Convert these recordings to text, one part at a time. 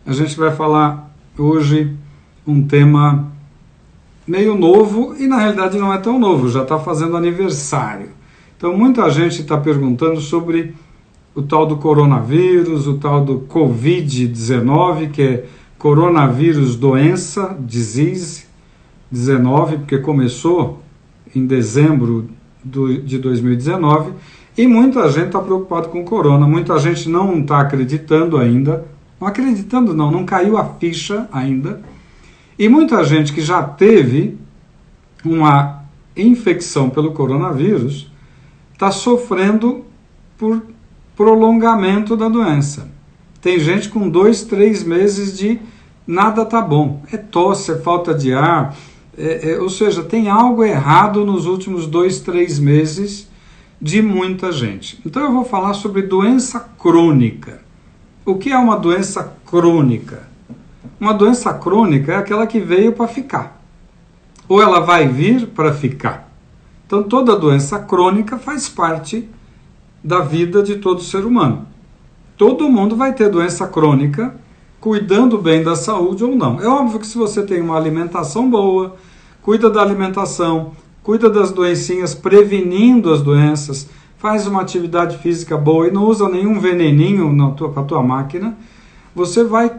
A gente vai falar hoje um tema meio novo e na realidade não é tão novo, já está fazendo aniversário. Então muita gente está perguntando sobre o tal do coronavírus, o tal do Covid-19, que é coronavírus doença, disease 19, porque começou em dezembro de 2019, e muita gente está preocupada com o corona, muita gente não está acreditando ainda, não caiu a ficha ainda, e muita gente que já teve uma infecção pelo coronavírus está sofrendo por prolongamento da doença. Tem gente com 2, 3 meses de nada tá bom, é tosse, é falta de ar, ou seja, tem algo errado nos últimos 2, 3 meses de muita gente. Então eu vou falar sobre doença crônica. O que é uma doença crônica? Uma doença crônica é aquela que veio para ficar, ou ela vai vir para ficar. Então toda doença crônica faz parte da vida de todo ser humano. Todo mundo vai ter doença crônica, cuidando bem da saúde ou não. É óbvio que se você tem uma alimentação boa, cuida da alimentação, cuida das doencinhas, prevenindo as doenças, faz uma atividade física boa e não usa nenhum veneninho com a tua máquina, você vai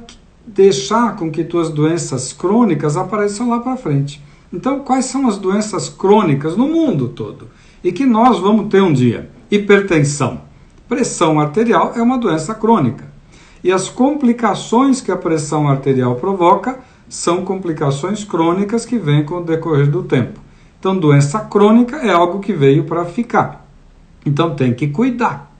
deixar com que tuas doenças crônicas apareçam lá para frente. Então, quais são as doenças crônicas no mundo todo? E que nós vamos ter um dia? Hipertensão. Pressão arterial é uma doença crônica. E as complicações que a pressão arterial provoca são complicações crônicas que vêm com o decorrer do tempo. Então, doença crônica é algo que veio para ficar. Então, tem que cuidar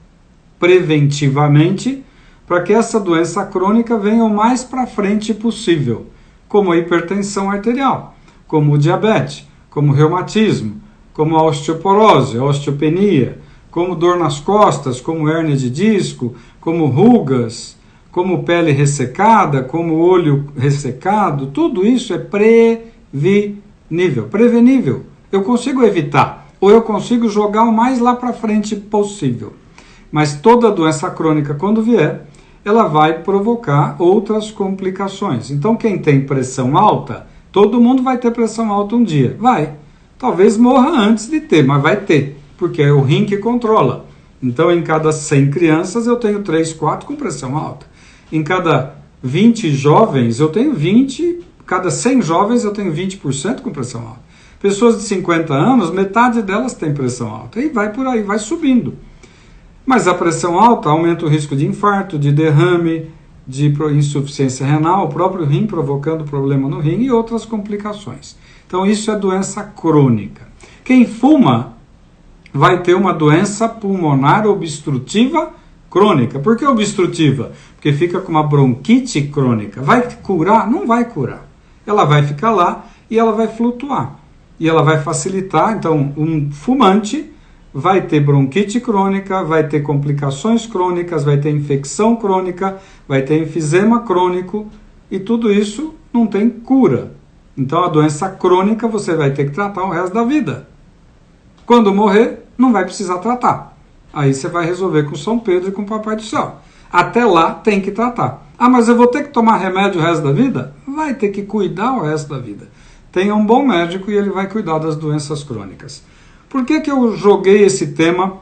preventivamente para que essa doença crônica venha o mais para frente possível, como a hipertensão arterial, como o diabetes, como o reumatismo, como a osteoporose, a osteopenia, como dor nas costas, como hérnia de disco, como rugas, como pele ressecada, como olho ressecado. Tudo isso é prevenível. Eu consigo evitar, ou eu consigo jogar o mais lá para frente possível. Mas toda doença crônica, quando vier, ela vai provocar outras complicações. Então, quem tem pressão alta, todo mundo vai ter pressão alta um dia. Vai. Talvez morra antes de ter, mas vai ter, porque é o rim que controla. Então, em cada 100 crianças, eu tenho 3, 4 com pressão alta. Em cada 20 jovens, eu tenho 20, cada 100 jovens, eu tenho 20% com pressão alta. Pessoas de 50 anos, metade delas tem pressão alta. E vai por aí, vai subindo. Mas a pressão alta aumenta o risco de infarto, de derrame, de insuficiência renal, o próprio rim provocando problema no rim e outras complicações. Então isso é doença crônica. Quem fuma vai ter uma doença pulmonar obstrutiva crônica. Por que obstrutiva? Porque fica com uma bronquite crônica. Vai curar? Não vai curar. Ela vai ficar lá e ela vai flutuar. E ela vai facilitar. Então, um fumante vai ter bronquite crônica, vai ter complicações crônicas, vai ter infecção crônica, vai ter enfisema crônico, e tudo isso não tem cura. Então a doença crônica você vai ter que tratar o resto da vida. Quando morrer, não vai precisar tratar. Aí você vai resolver com São Pedro e com o Papai do Céu. Até lá tem que tratar. Ah, mas eu vou ter que tomar remédio o resto da vida? Vai ter que cuidar o resto da vida. Tenha um bom médico e ele vai cuidar das doenças crônicas. Por que eu joguei esse tema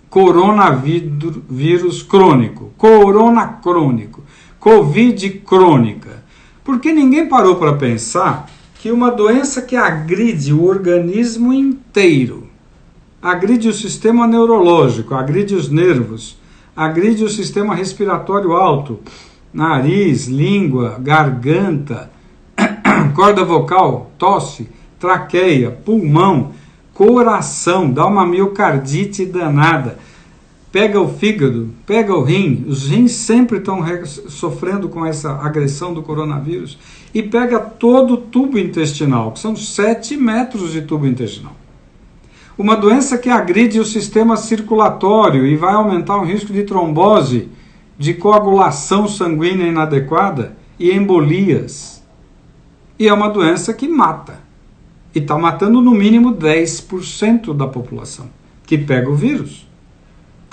coronavírus crônico, corona crônico, covid crônica? Porque ninguém parou para pensar que uma doença que agride o organismo inteiro, agride o sistema neurológico, agride os nervos, agride o sistema respiratório alto, nariz, língua, garganta, corda vocal, tosse, traqueia, pulmão, coração, dá uma miocardite danada, pega o fígado, pega o rim, os rins sempre estão sofrendo com essa agressão do coronavírus, e pega todo o tubo intestinal, que são 7 metros de tubo intestinal. Uma doença que agride o sistema circulatório e vai aumentar o risco de trombose, de coagulação sanguínea inadequada e embolias. E é uma doença que mata. E está matando no mínimo 10% da população que pega o vírus.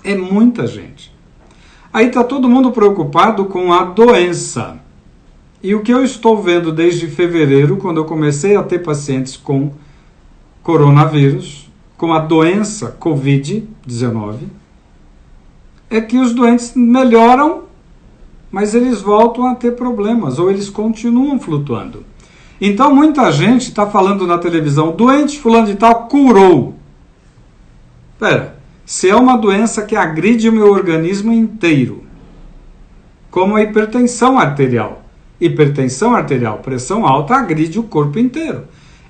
É muita gente. Aí está todo mundo preocupado com a doença. E o que eu estou vendo desde fevereiro, quando eu comecei a ter pacientes com coronavírus, com a doença Covid-19, é que os doentes melhoram, mas eles voltam a ter problemas, ou eles continuam flutuando. Então muita gente está falando na televisão, doente fulano de tal curou. Espera, se é uma doença que agride o meu organismo inteiro, como a hipertensão arterial. Hipertensão arterial, pressão alta, agride o corpo inteiro.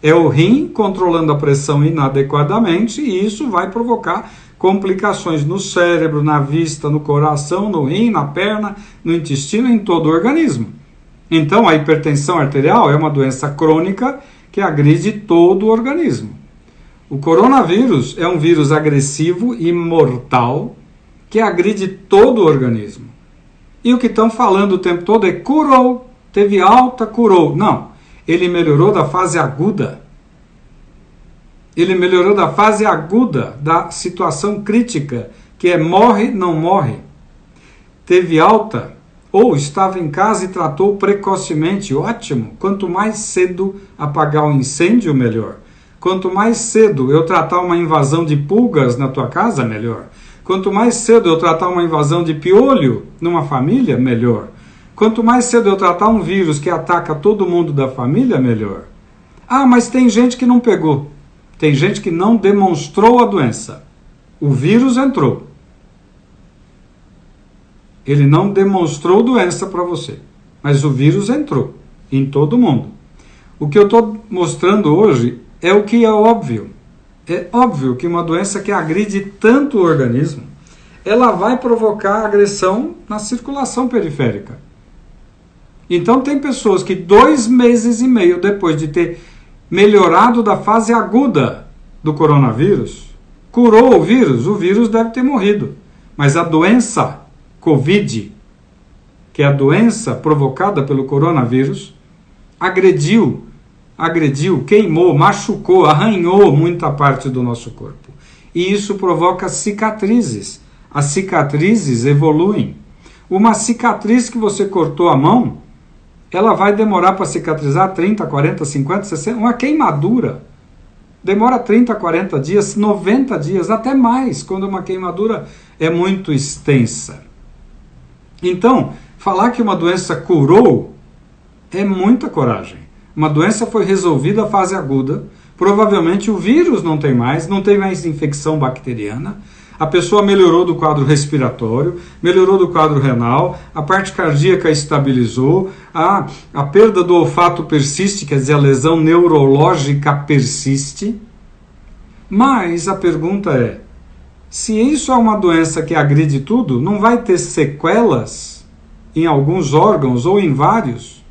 É o rim controlando a pressão inadequadamente e isso vai provocar complicações no cérebro, na vista, no coração, no rim, na perna, no intestino, em todo o organismo. Então, a hipertensão arterial é uma doença crônica que agride todo o organismo. O coronavírus é um vírus agressivo e mortal que agride todo o organismo. E o que estão falando o tempo todo é curou, teve alta, curou. Não, ele melhorou da fase aguda. Ele melhorou da fase aguda, da situação crítica, que é morre, não morre. Teve alta, ou estava em casa e tratou precocemente, ótimo. Quanto mais cedo apagar o incêndio, melhor. Quanto mais cedo eu tratar uma invasão de pulgas na tua casa, melhor. Quanto mais cedo eu tratar uma invasão de piolho numa família, melhor. Quanto mais cedo eu tratar um vírus que ataca todo mundo da família, melhor. Ah, mas tem gente que não pegou. Tem gente que não demonstrou a doença. O vírus entrou. Ele não demonstrou doença para você. Mas o vírus entrou em todo mundo. O que eu estou mostrando hoje é o que é óbvio. É óbvio que uma doença que agride tanto o organismo, ela vai provocar agressão na circulação periférica. Então tem pessoas que 2 meses e meio depois de ter melhorado da fase aguda do coronavírus, curou o vírus deve ter morrido. Mas a doença Covid, que é a doença provocada pelo coronavírus, agrediu, queimou, machucou, arranhou muita parte do nosso corpo. E isso provoca cicatrizes. As cicatrizes evoluem. Uma cicatriz que você cortou a mão, ela vai demorar para cicatrizar 30, 40, 50, 60... Uma queimadura demora 30, 40 dias, 90 dias, até mais, quando uma queimadura é muito extensa. Então, falar que uma doença curou é muita coragem. Uma doença foi resolvida a fase aguda, provavelmente o vírus não tem mais infecção bacteriana, a pessoa melhorou do quadro respiratório, melhorou do quadro renal, a parte cardíaca estabilizou, a perda do olfato persiste, quer dizer, a lesão neurológica persiste. Mas a pergunta é, se isso é uma doença que agride tudo, não vai ter sequelas em alguns órgãos ou em vários?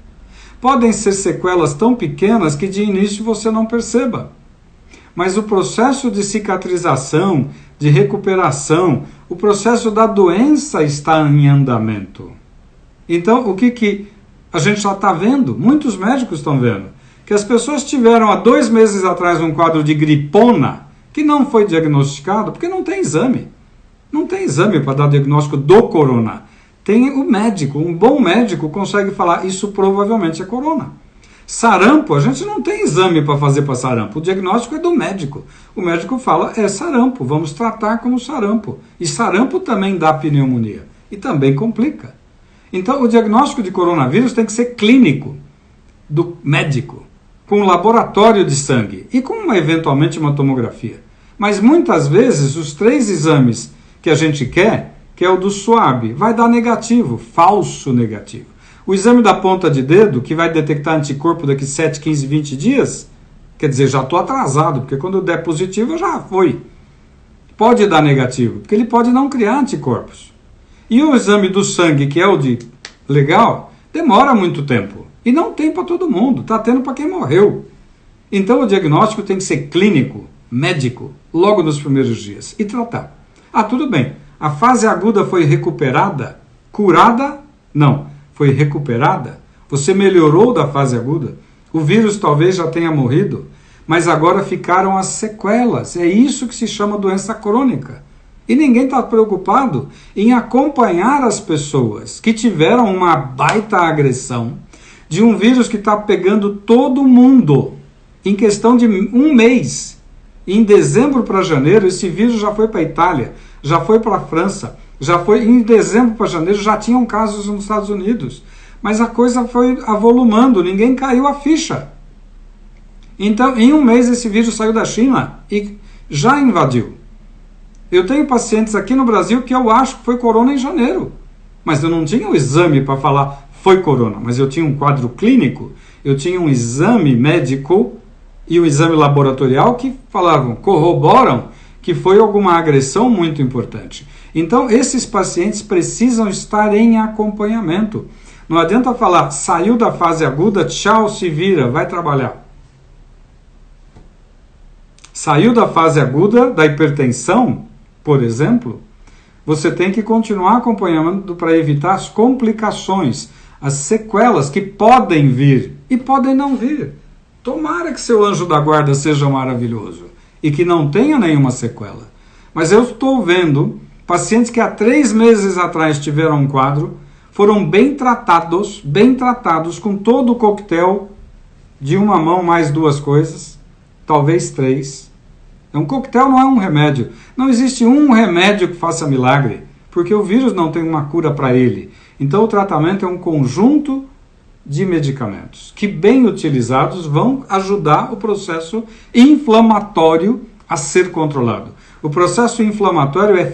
Podem ser sequelas tão pequenas que de início você não perceba. Mas o processo de cicatrização, de recuperação, o processo da doença está em andamento. Então, o que a gente já está vendo? Muitos médicos estão vendo. Que as pessoas tiveram há 2 meses atrás um quadro de gripona, que não foi diagnosticado, porque não tem exame. Não tem exame para dar diagnóstico do corona. Tem o médico, um bom médico consegue falar, isso provavelmente é corona. Sarampo, a gente não tem exame para fazer para sarampo, o diagnóstico é do médico. O médico fala, é sarampo, vamos tratar como sarampo. E sarampo também dá pneumonia, e também complica. Então, o diagnóstico de coronavírus tem que ser clínico, do médico, com um laboratório de sangue e com, eventualmente, uma tomografia. Mas, muitas vezes, os 3 exames que a gente quer, que é o do SWAB, vai dar negativo, falso negativo. O exame da ponta de dedo, que vai detectar anticorpo daqui 7, 15, 20 dias, quer dizer, já estou atrasado, porque quando der positivo, já foi. Pode dar negativo, porque ele pode não criar anticorpos. E o exame do sangue, que é o de legal, demora muito tempo. E não tem para todo mundo, está tendo para quem morreu. Então o diagnóstico tem que ser clínico, médico, logo nos primeiros dias, e tratar. Ah, tudo bem, a fase aguda foi recuperada? Curada? Não. Foi recuperada? Você melhorou da fase aguda? O vírus talvez já tenha morrido, mas agora ficaram as sequelas. É isso que se chama doença crônica. E ninguém está preocupado em acompanhar as pessoas que tiveram uma baita agressão, de um vírus que está pegando todo mundo em questão de um mês. Em dezembro para janeiro, esse vírus já foi para a Itália, já foi para a França, já foi em dezembro para janeiro, já tinham casos nos Estados Unidos. Mas a coisa foi avolumando, ninguém caiu a ficha. Então, em um mês, esse vírus saiu da China e já invadiu. Eu tenho pacientes aqui no Brasil que eu acho que foi corona em janeiro. Mas eu não tinha o exame para falar foi corona. Mas eu tinha um quadro clínico, eu tinha um exame médico e o exame laboratorial que falavam, corroboram que foi alguma agressão muito importante. Então, esses pacientes precisam estar em acompanhamento. Não adianta falar, saiu da fase aguda, tchau, se vira, vai trabalhar. Saiu da fase aguda da hipertensão, por exemplo, você tem que continuar acompanhando para evitar as complicações, as sequelas que podem vir e podem não vir. Tomara que seu anjo da guarda seja maravilhoso e que não tenha nenhuma sequela. Mas eu estou vendo pacientes que há 3 meses atrás tiveram um quadro, foram bem tratados com todo o coquetel de uma mão mais 2 coisas, talvez 3. Um coquetel não é um remédio. Não existe um remédio que faça milagre, porque o vírus não tem uma cura para ele. Então o tratamento é um conjunto de medicamentos que, bem utilizados, vão ajudar o processo inflamatório a ser controlado. O processo inflamatório é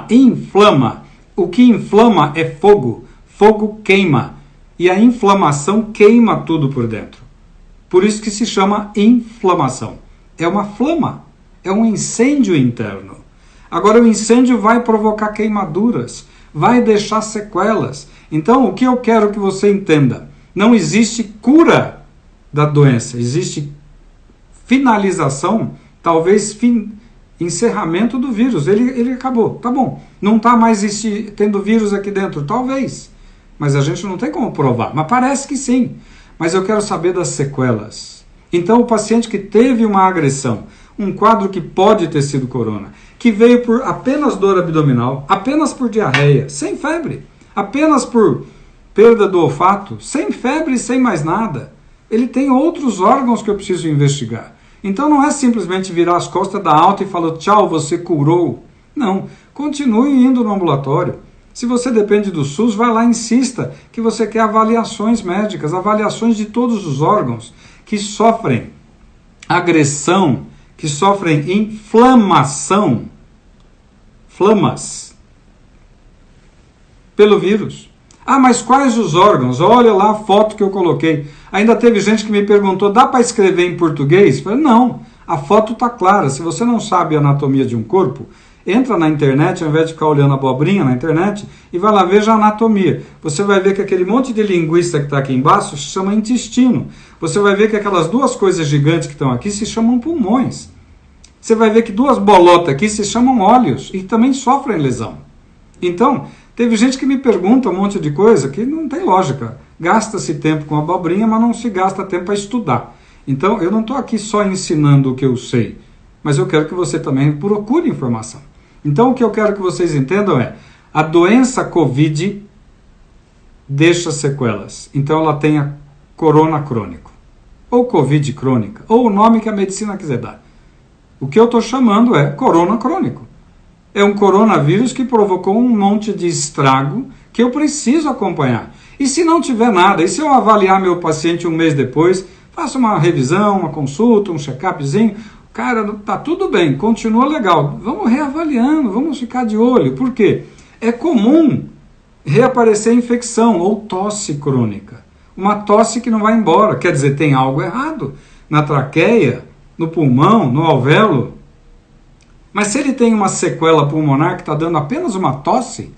inflama. O que inflama é fogo. Fogo queima. E a inflamação queima tudo por dentro. Por isso que se chama inflamação. É uma flama. É um incêndio interno. Agora o incêndio vai provocar queimaduras. Vai deixar sequelas. Então o que eu quero que você entenda? Não existe cura da doença. Existe finalização, talvez encerramento do vírus. Ele acabou. Tá bom. Não está mais tendo vírus aqui dentro. Talvez. Mas a gente não tem como provar. Mas parece que sim. Mas eu quero saber das sequelas. Então o paciente que teve uma agressão, um quadro que pode ter sido corona, que veio por apenas dor abdominal, apenas por diarreia, sem febre, apenas por perda do olfato, sem febre e sem mais nada. Ele tem outros órgãos que eu preciso investigar. Então não é simplesmente virar as costas da alta e falar tchau, você curou. Não, continue indo no ambulatório. Se você depende do SUS, vai lá e insista que você quer avaliações médicas, avaliações de todos os órgãos que sofrem agressão, que sofrem inflamação, flamas, pelo vírus. Ah, mas quais os órgãos? Olha lá a foto que eu coloquei. Ainda teve gente que me perguntou, dá para escrever em português? Eu falei, não, a foto está clara. Se você não sabe a anatomia de um corpo, entra na internet, ao invés de ficar olhando a abobrinha na internet, e vai lá, veja a anatomia. Você vai ver que aquele monte de linguiça que está aqui embaixo se chama intestino. Você vai ver que aquelas 2 coisas gigantes que estão aqui se chamam pulmões. Você vai ver que 2 bolotas aqui se chamam olhos e também sofrem lesão. Então, teve gente que me pergunta um monte de coisa que não tem lógica. Gasta-se tempo com abobrinha, mas não se gasta tempo para estudar. Então, eu não estou aqui só ensinando o que eu sei, mas eu quero que você também procure informação. Então, o que eu quero que vocês entendam é, a doença COVID deixa sequelas. Então, ela tem a corona crônico, ou COVID crônica, ou o nome que a medicina quiser dar. O que eu estou chamando é corona crônico. É um coronavírus que provocou um monte de estrago que eu preciso acompanhar. E se não tiver nada, e se eu avaliar meu paciente um mês depois, faço uma revisão, uma consulta, um check-upzinho, cara, tá tudo bem, continua legal. Vamos reavaliando, vamos ficar de olho. Por quê? É comum reaparecer infecção ou tosse crônica. Uma tosse que não vai embora. Quer dizer, tem algo errado na traqueia, no pulmão, no alvéolo. Mas se ele tem uma sequela pulmonar que está dando apenas uma tosse,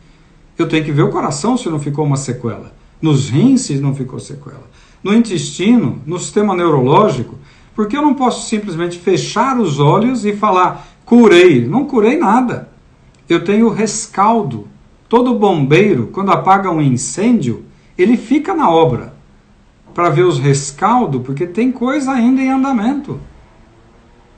eu tenho que ver o coração se não ficou uma sequela. Nos rins se não ficou sequela. No intestino, no sistema neurológico. Porque eu não posso simplesmente fechar os olhos e falar, curei. Não curei nada. Eu tenho rescaldo. Todo bombeiro, quando apaga um incêndio, ele fica na obra para ver os rescaldos, porque tem coisa ainda em andamento.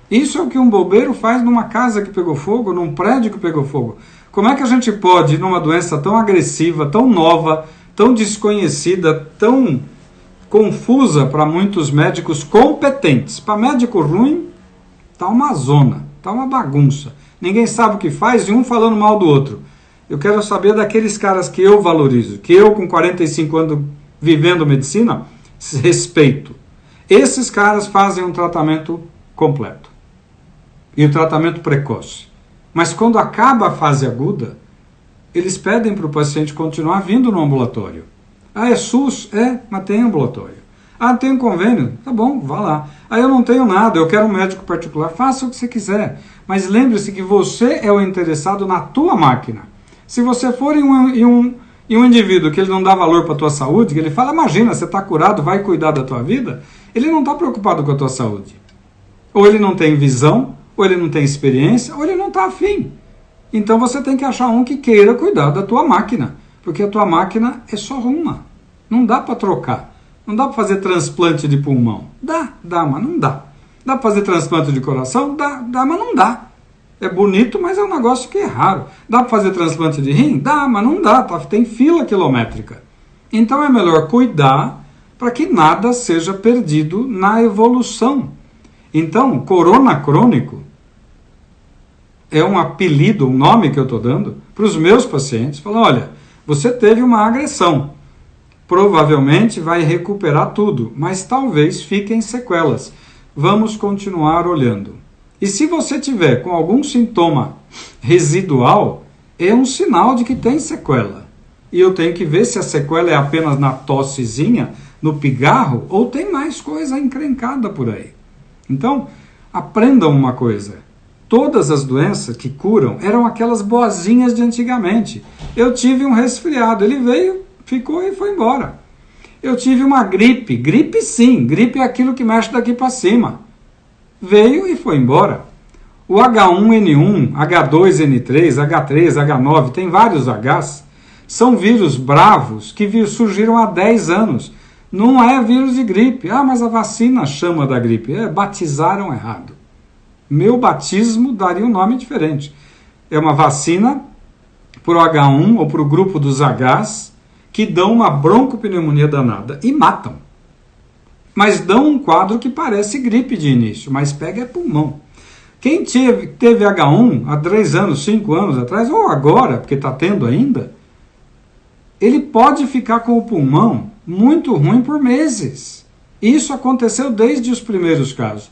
Isso é o que um bombeiro faz numa casa que pegou fogo, num prédio que pegou fogo. Como é que a gente pode, numa doença tão agressiva, tão nova, tão desconhecida, tão confusa para muitos médicos competentes. Para médico ruim, tá uma zona, tá uma bagunça. Ninguém sabe o que faz e um falando mal do outro. Eu quero saber daqueles caras que eu valorizo, que eu com 45 anos vivendo medicina, respeito. Esses caras fazem um tratamento completo. E o tratamento precoce. Mas quando acaba a fase aguda, eles pedem para o paciente continuar vindo no ambulatório. Ah, é SUS? É, mas tem ambulatório. Ah, tem um convênio? Tá bom, vá lá. Ah, eu não tenho nada, eu quero um médico particular. Faça o que você quiser. Mas lembre-se que você é o interessado na tua máquina. Se você for em um indivíduo que ele não dá valor para a tua saúde, que ele fala, imagina, você está curado, vai cuidar da tua vida, ele não está preocupado com a tua saúde. Ou ele não tem visão, ou ele não tem experiência, ou ele não está afim. Então você tem que achar um que queira cuidar da tua máquina, porque a tua máquina é só uma. Não dá para trocar. Não dá para fazer transplante de pulmão. Dá, mas não dá. Dá para fazer transplante de coração? Dá, mas não dá. É bonito, mas é um negócio que é raro. Dá para fazer transplante de rim? Dá, mas não dá. Tem fila quilométrica. Então é melhor cuidar para que nada seja perdido na evolução. Então, corona crônico é um apelido, um nome que eu estou dando para os meus pacientes. Falando, olha, você teve uma agressão. Provavelmente vai recuperar tudo, mas talvez fiquem sequelas. Vamos continuar olhando. E se você tiver com algum sintoma residual, é um sinal de que tem sequela. E eu tenho que ver se a sequela é apenas na tossezinha, no pigarro, ou tem mais coisa encrencada por aí. Então, aprendam uma coisa. Todas as doenças que curam eram aquelas boazinhas de antigamente. Eu tive um resfriado, ele veio, ficou e foi embora. Eu tive uma gripe, gripe sim, gripe é aquilo que mexe daqui para cima. Veio e foi embora. O H1N1, H2N3, H3, H9, tem vários Hs, são vírus bravos que surgiram há 10 anos. Não é vírus de gripe. Ah, mas a vacina chama da gripe. Batizaram errado. Meu batismo daria um nome diferente. É uma vacina para o H1 ou para o grupo dos Hs que dão uma broncopneumonia danada e matam. Mas dão um quadro que parece gripe de início, mas pega é pulmão. Quem teve H1 há 3 anos, 5 anos atrás, ou agora, porque está tendo ainda, ele pode ficar com o pulmão muito ruim por meses. Isso aconteceu desde os primeiros casos.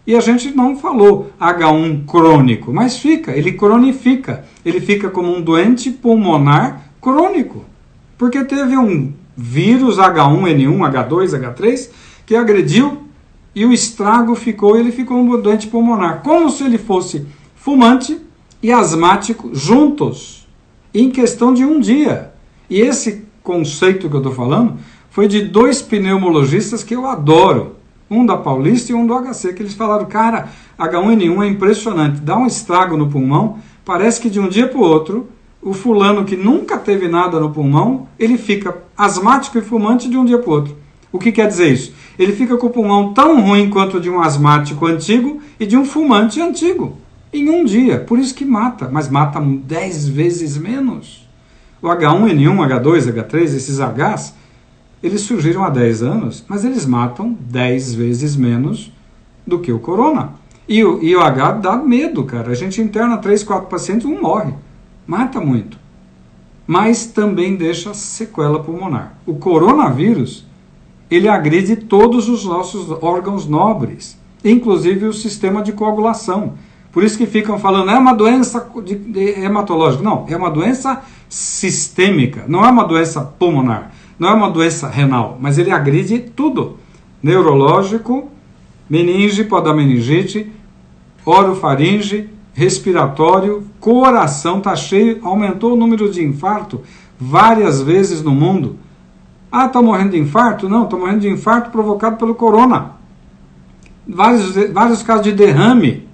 E a gente não falou H1 crônico, mas ele cronifica. Ele fica como um doente pulmonar crônico. Porque teve um vírus H1N1, H2, H3, que agrediu e o estrago ele ficou um doente pulmonar. Como se ele fosse fumante e asmático juntos, em questão de um dia. E esse conceito que eu estou falando foi de 2 pneumologistas que eu adoro. Um da Paulista e um do HC, que eles falaram, cara, H1N1 é impressionante, dá um estrago no pulmão, parece que de um dia para o outro, o fulano que nunca teve nada no pulmão, ele fica asmático e fumante de um dia para o outro. O que quer dizer isso? Ele fica com o pulmão tão ruim quanto o de um asmático antigo e de um fumante antigo, em um dia. Por isso que mata, mas mata 10 vezes menos. O H1N1, H2, H3, esses Hs, eles surgiram há 10 anos, mas eles matam 10 vezes menos do que o corona. E o H dá medo, cara. A gente interna 3, 4 pacientes, um morre. Mata muito. Mas também deixa sequela pulmonar. O coronavírus, ele agride todos os nossos órgãos nobres, inclusive o sistema de coagulação. Por isso que ficam falando, é uma doença hematológica. Não, é uma doença sistêmica, não é uma doença pulmonar. Não é uma doença renal, mas ele agride tudo. Neurológico, meninge, pode dar meningite, orofaringe, respiratório, coração, está cheio, aumentou o número de infarto várias vezes no mundo. Ah, está morrendo de infarto? Não, está morrendo de infarto provocado pelo corona. Vários casos de derrame,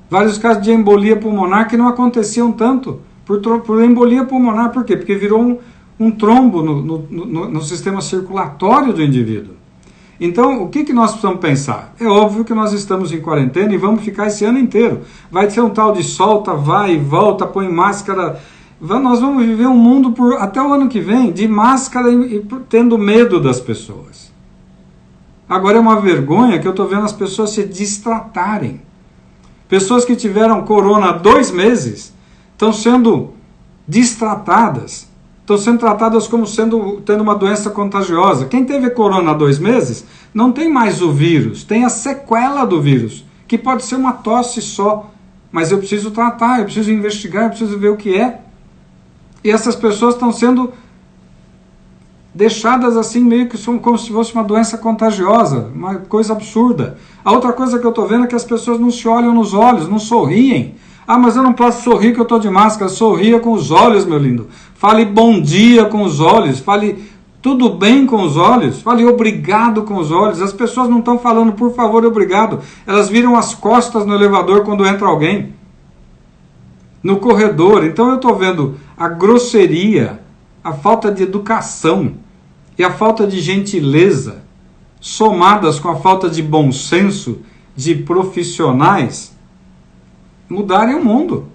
vários casos de embolia pulmonar que não aconteciam tanto por embolia pulmonar. Por quê? Porque virou um trombo no sistema circulatório do indivíduo. Então, o que nós precisamos pensar? É óbvio que nós estamos em quarentena e vamos ficar esse ano inteiro. Vai ser um tal de solta, vai e volta, põe máscara. Nós vamos viver um mundo até o ano que vem de máscara e tendo medo das pessoas. Agora é uma vergonha que eu estou vendo as pessoas se distratarem. Pessoas que tiveram corona há 2 meses estão sendo distratadas, estão sendo tratadas como tendo uma doença contagiosa. Quem teve corona há 2 meses não tem mais o vírus, tem a sequela do vírus, que pode ser uma tosse só, mas eu preciso tratar, eu preciso investigar, eu preciso ver o que é. E essas pessoas estão sendo deixadas assim meio que como se fosse uma doença contagiosa, uma coisa absurda. A outra coisa que eu estou vendo é que as pessoas não se olham nos olhos, não sorriem. Ah, mas eu não posso sorrir que eu estou de máscara. Sorria com os olhos, meu lindo. Fale bom dia com os olhos, fale tudo bem com os olhos, fale obrigado com os olhos. As pessoas não estão falando por favor e obrigado, elas viram as costas no elevador quando entra alguém, no corredor. Então eu estou vendo a grosseria, a falta de educação e a falta de gentileza, somadas com a falta de bom senso de profissionais, mudarem o mundo.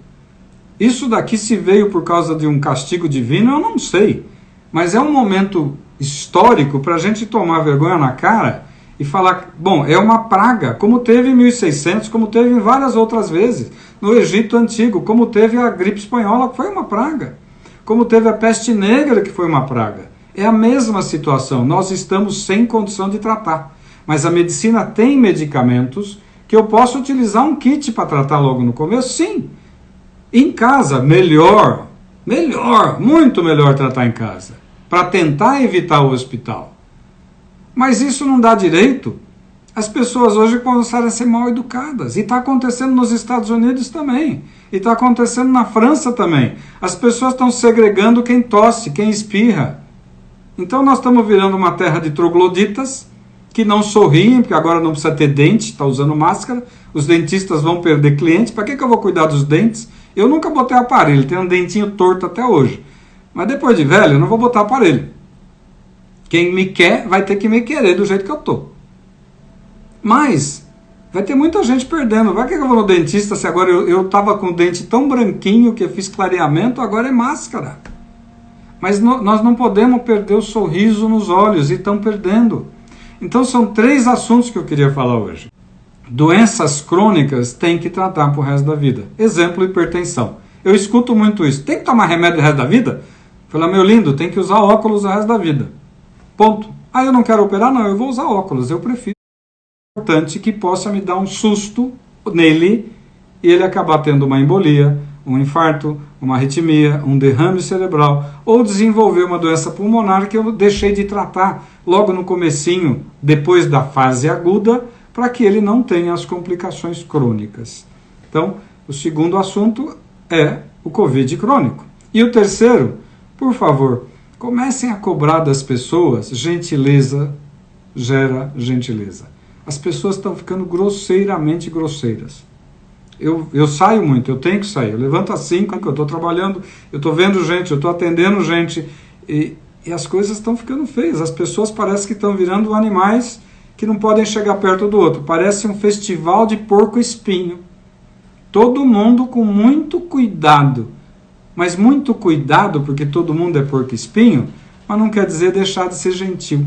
Isso daqui se veio por causa de um castigo divino, eu não sei. Mas é um momento histórico para a gente tomar vergonha na cara e falar, bom, é uma praga, como teve em 1600, como teve em várias outras vezes, no Egito Antigo, como teve a gripe espanhola, que foi uma praga, como teve a peste negra, que foi uma praga. É a mesma situação, nós estamos sem condição de tratar. Mas a medicina tem medicamentos que eu posso utilizar um kit para tratar logo no começo, sim. Em casa, melhor, muito melhor tratar em casa, para tentar evitar o hospital. Mas isso não dá direito. As pessoas hoje começaram a ser mal educadas. E está acontecendo nos Estados Unidos também. E está acontecendo na França também. As pessoas estão segregando quem tosse, quem espirra. Então nós estamos virando uma terra de trogloditas, que não sorriem, porque agora não precisa ter dente, está usando máscara. Os dentistas vão perder cliente. Para que eu vou cuidar dos dentes? Eu nunca botei aparelho, tenho um dentinho torto até hoje. Mas depois de velho, eu não vou botar aparelho. Quem me quer vai ter que me querer do jeito que eu tô. Mas vai ter muita gente perdendo. Vai que eu vou no dentista se agora eu estava com o dente tão branquinho que eu fiz clareamento, agora é máscara. Mas nós não podemos perder o sorriso nos olhos e estão perdendo. Então são 3 assuntos que eu queria falar hoje. Doenças crônicas tem que tratar pro resto da vida. Exemplo, hipertensão. Eu escuto muito isso. Tem que tomar remédio o resto da vida? Fala, meu lindo, tem que usar óculos o resto da vida. Ponto. Ah, eu não quero operar? Não, eu vou usar óculos. Eu prefiro. É importante que possa me dar um susto nele e ele acabar tendo uma embolia, um infarto, uma arritmia, um derrame cerebral ou desenvolver uma doença pulmonar que eu deixei de tratar logo no comecinho, depois da fase aguda, para que ele não tenha as complicações crônicas. Então, o segundo assunto é o Covid crônico. E o terceiro, por favor, comecem a cobrar das pessoas, gentileza gera gentileza. As pessoas estão ficando grosseiramente grosseiras. Eu saio muito, eu tenho que sair. Eu levanto às 5, eu estou trabalhando, eu estou vendo gente, eu estou atendendo gente. E as coisas estão ficando feias. As pessoas parecem que estão virando animais que não podem chegar perto do outro. Parece um festival de porco-espinho. Todo mundo com muito cuidado. Mas muito cuidado, porque todo mundo é porco-espinho, mas não quer dizer deixar de ser gentil.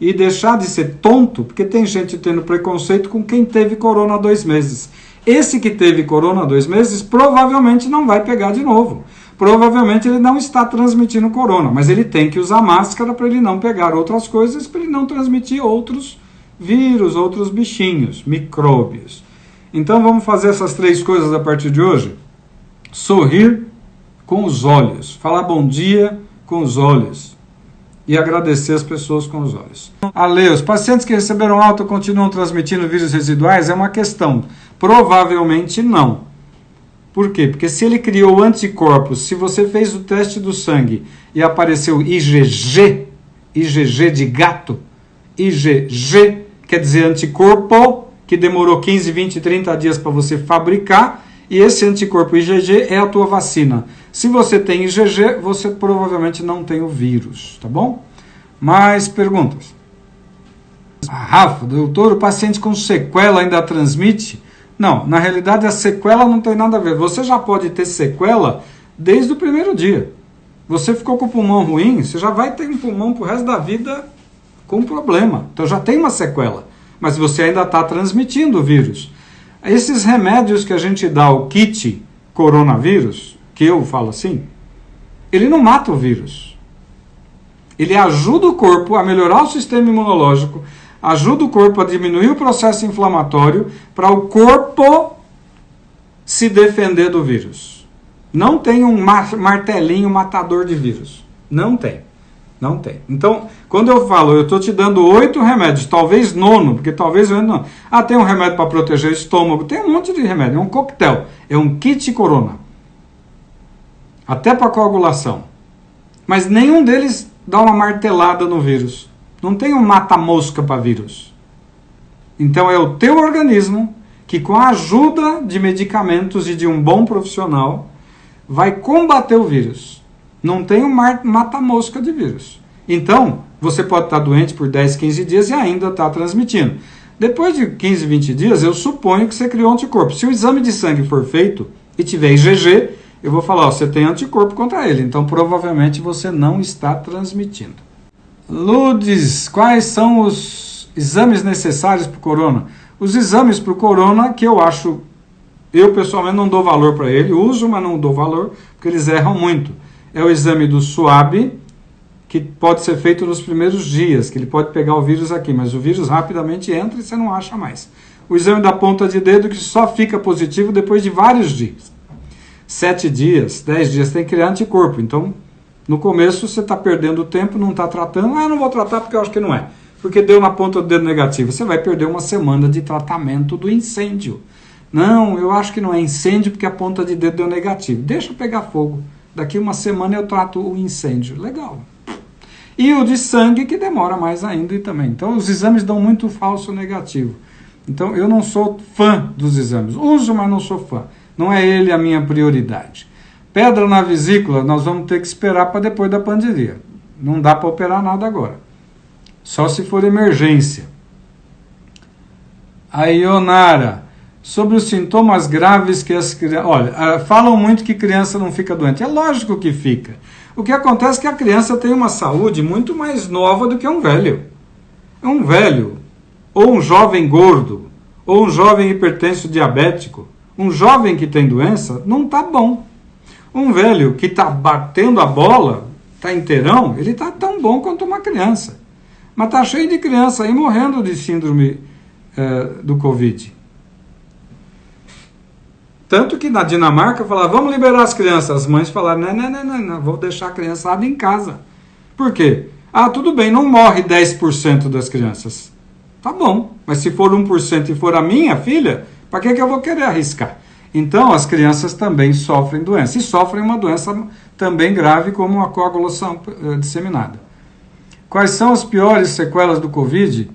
E deixar de ser tonto, porque tem gente tendo preconceito com quem teve corona há 2 meses. Esse que teve corona há 2 meses provavelmente não vai pegar de novo. Provavelmente ele não está transmitindo corona, mas ele tem que usar máscara para ele não pegar outras coisas, para ele não transmitir outros vírus, outros bichinhos, micróbios. Então vamos fazer essas 3 coisas a partir de hoje? Sorrir com os olhos, falar bom dia com os olhos e agradecer as pessoas com os olhos. Ale, os pacientes que receberam alta continuam transmitindo vírus residuais? É uma questão. Provavelmente não. Por quê? Porque se ele criou anticorpos, se você fez o teste do sangue e apareceu IgG, IgG de gato, IgG quer dizer anticorpo, que demorou 15, 20, 30 dias para você fabricar, e esse anticorpo IgG é a tua vacina. Se você tem IgG, você provavelmente não tem o vírus, tá bom? Mais perguntas? Rafa, doutor, o paciente com sequela ainda transmite? Não, na realidade a sequela não tem nada a ver. Você já pode ter sequela desde o primeiro dia. Você ficou com o pulmão ruim, você já vai ter um pulmão pro resto da vida com problema. Então já tem uma sequela, mas você ainda está transmitindo o vírus. Esses remédios que a gente dá, o kit coronavírus, que eu falo assim, ele não mata o vírus. Ele ajuda o corpo a melhorar o sistema imunológico, ajuda o corpo a diminuir o processo inflamatório para o corpo se defender do vírus. Não tem um martelinho matador de vírus. Não tem. Não tem. Então, quando eu falo, eu estou te dando 8 remédios, talvez 9, porque talvez eu não. Ah, tem um remédio para proteger o estômago, tem um monte de remédio, é um coquetel, é um kit corona. Até para coagulação. Mas nenhum deles dá uma martelada no vírus. Não tem um mata-mosca para vírus. Então é o teu organismo que, com a ajuda de medicamentos e de um bom profissional, vai combater o vírus. Não tem um mata-mosca de vírus. Então, você pode estar doente por 10, 15 dias e ainda está transmitindo. Depois de 15, 20 dias, eu suponho que você criou anticorpo. Se o exame de sangue for feito e tiver IgG, eu vou falar, ó, você tem anticorpo contra ele. Então, provavelmente, você não está transmitindo. Ludes, quais são os exames necessários para o corona? Os exames para o corona que eu pessoalmente não dou valor para ele, uso, mas não dou valor, porque eles erram muito. É o exame do SWAB, que pode ser feito nos primeiros dias, que ele pode pegar o vírus aqui, mas o vírus rapidamente entra e você não acha mais. O exame da ponta de dedo, que só fica positivo depois de vários dias. 7 dias, 10 dias, tem que criar anticorpo. Então, no começo você está perdendo tempo, não está tratando. Ah, não vou tratar porque eu acho que não é. Porque deu na ponta do dedo negativo. Você vai perder uma semana de tratamento do incêndio. Não, eu acho que não é incêndio porque a ponta de dedo deu negativo. Deixa pegar fogo. Daqui uma semana eu trato o incêndio. Legal. E o de sangue, que demora mais ainda e também. Então, os exames dão muito falso negativo. Então, eu não sou fã dos exames. Uso, mas não sou fã. Não é ele a minha prioridade. Pedra na vesícula, nós vamos ter que esperar para depois da pandemia. Não dá para operar nada agora. Só se for emergência. A Ionara, sobre os sintomas graves que as crianças... Olha, falam muito que criança não fica doente. É lógico que fica. O que acontece é que a criança tem uma saúde muito mais nova do que um velho. Um velho, ou um jovem gordo, ou um jovem hipertenso diabético, um jovem que tem doença, não está bom. Um velho que está batendo a bola, está inteirão, ele está tão bom quanto uma criança. Mas está cheio de criança aí morrendo de síndrome do Covid. Tanto que na Dinamarca falaram, vamos liberar as crianças. As mães falaram, não, vou deixar a criançada em casa. Por quê? Ah, tudo bem, não morre 10% das crianças. Tá bom, mas se for 1% e for a minha filha, para que eu vou querer arriscar? Então, as crianças também sofrem doença. E sofrem uma doença também grave, como a coagulação disseminada. Quais são as piores sequelas do Covid?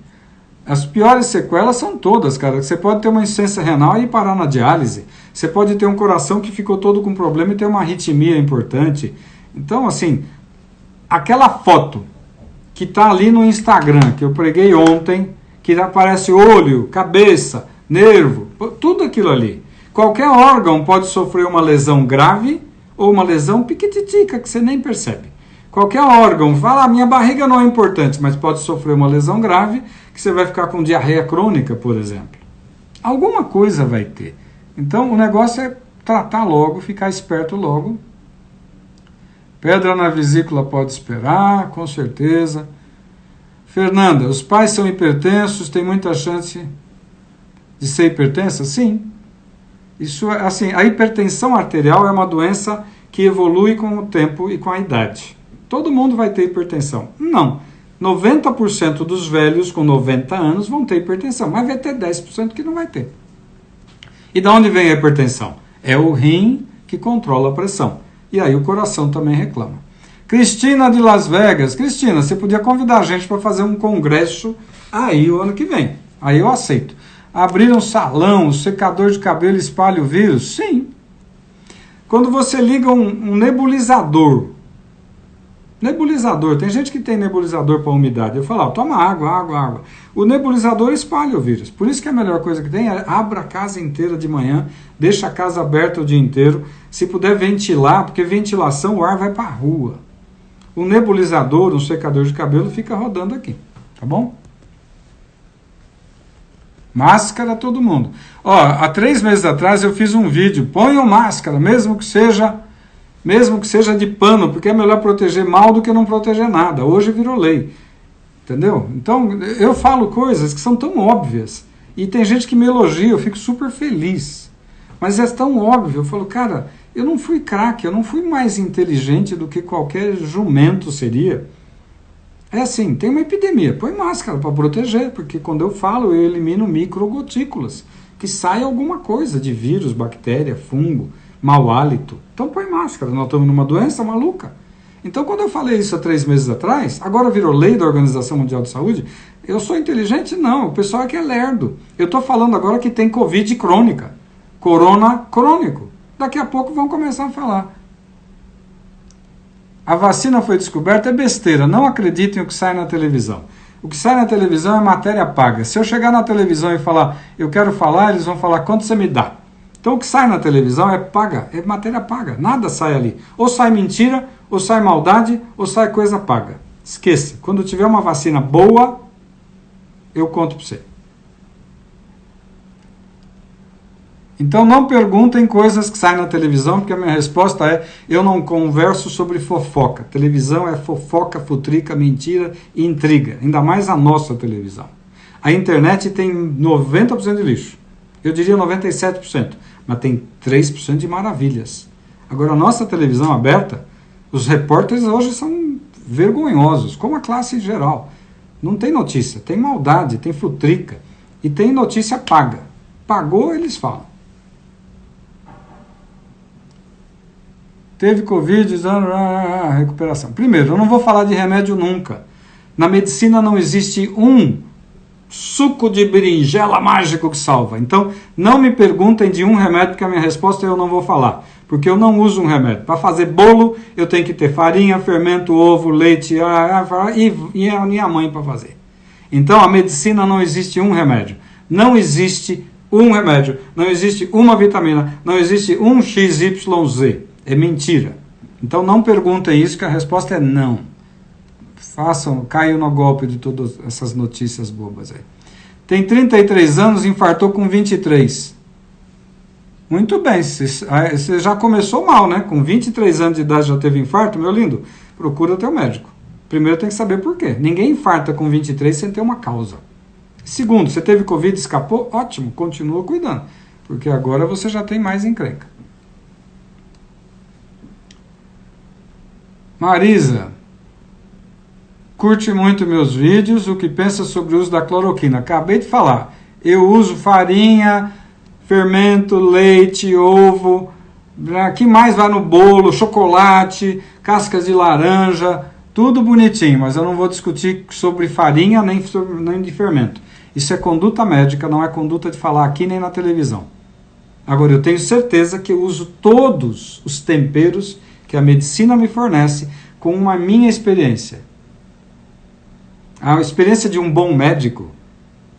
As piores sequelas são todas, cara. Você pode ter uma insuficiência renal e parar na diálise. Você pode ter um coração que ficou todo com problema e ter uma arritmia importante. Então, assim, aquela foto que está ali no Instagram, que eu preguei ontem, que aparece olho, cabeça, nervo, tudo aquilo ali. Qualquer órgão pode sofrer uma lesão grave ou uma lesão piquititica, que você nem percebe. Qualquer órgão, fala, minha barriga não é importante, mas pode sofrer uma lesão grave, que você vai ficar com diarreia crônica, por exemplo. Alguma coisa vai ter. Então, o negócio é tratar logo, ficar esperto logo. Pedra na vesícula pode esperar, com certeza. Fernanda, os pais são hipertensos, tem muita chance de ser hipertensa? Sim. Isso, assim, a hipertensão arterial é uma doença que evolui com o tempo e com a idade. Todo mundo vai ter hipertensão? Não. 90% dos velhos com 90 anos vão ter hipertensão, mas vai ter 10% que não vai ter. E de onde vem a hipertensão? É o rim que controla a pressão. E aí o coração também reclama. Cristina de Las Vegas. Cristina, você podia convidar a gente para fazer um congresso aí o ano que vem. Aí eu aceito. Abrir um salão, o secador de cabelo espalha o vírus? Sim. Quando você liga um nebulizador, tem gente que tem nebulizador para umidade. Eu falo, toma água. O nebulizador espalha o vírus. Por isso que a melhor coisa que tem é abra a casa inteira de manhã, deixa a casa aberta o dia inteiro. Se puder ventilar, porque ventilação, o ar vai para a rua. O nebulizador, um secador de cabelo, fica rodando aqui. Tá bom? Máscara todo mundo. Ó, há 3 meses atrás eu fiz um vídeo. Ponham máscara, mesmo que seja de pano, porque é melhor proteger mal do que não proteger nada. Hoje virou lei. Entendeu? Então, eu falo coisas que são tão óbvias. E tem gente que me elogia, eu fico super feliz. Mas é tão óbvio. Eu falo, cara, eu não fui craque, eu não fui mais inteligente do que qualquer jumento seria. É assim, tem uma epidemia, põe máscara para proteger, porque quando eu falo, eu elimino microgotículas, que sai alguma coisa de vírus, bactéria, fungo, mau hálito. Então põe máscara, nós estamos numa doença maluca. Então quando eu falei isso há 3 meses atrás, agora virou lei da Organização Mundial de Saúde, eu sou inteligente? Não, o pessoal é que é lerdo. Eu estou falando agora que tem Covid crônica, corona crônico. Daqui a pouco vão começar a falar. A vacina foi descoberta, é besteira, não acreditem no que sai na televisão. O que sai na televisão é matéria paga. Se eu chegar na televisão e falar, eu quero falar, eles vão falar, quanto você me dá? Então o que sai na televisão é paga, é matéria paga, nada sai ali. Ou sai mentira, ou sai maldade, ou sai coisa paga. Esqueça, quando tiver uma vacina boa, eu conto para você. Então não perguntem coisas que saem na televisão, porque a minha resposta é, eu não converso sobre fofoca. Televisão é fofoca, futrica, mentira e intriga. Ainda mais a nossa televisão. A internet tem 90% de lixo. Eu diria 97%. Mas tem 3% de maravilhas. Agora a nossa televisão aberta, os repórteres hoje são vergonhosos, como a classe em geral. Não tem notícia, tem maldade, tem futrica. E tem notícia paga. Pagou, eles falam. Teve Covid, recuperação. Primeiro, eu não vou falar de remédio nunca. Na medicina não existe um suco de berinjela mágico que salva. Então, não me perguntem de um remédio, porque a minha resposta eu não vou falar. Porque eu não uso um remédio. Para fazer bolo, eu tenho que ter farinha, fermento, ovo, leite e a minha mãe para fazer. Então, a medicina não existe um remédio. Não existe um remédio. Não existe uma vitamina. Não existe um XYZ. É mentira. Então não perguntem isso, que a resposta é não. Caiam no golpe de todas essas notícias bobas aí. Tem 33 anos, infartou com 23. Muito bem, você já começou mal, né? Com 23 anos de idade já teve infarto, meu lindo? Procura teu médico. Primeiro tem que saber por quê. Ninguém infarta com 23 sem ter uma causa. Segundo, você teve Covid, escapou? Ótimo, continua cuidando. Porque agora você já tem mais encrenca. Marisa, curte muito meus vídeos, o que pensa sobre o uso da cloroquina? Acabei de falar, eu uso farinha, fermento, leite, ovo, que mais vai no bolo, chocolate, cascas de laranja, tudo bonitinho, mas eu não vou discutir sobre farinha nem de fermento. Isso é conduta médica, não é conduta de falar aqui nem na televisão. Agora, eu tenho certeza que eu uso todos os temperos que a medicina me fornece com a minha experiência. A experiência de um bom médico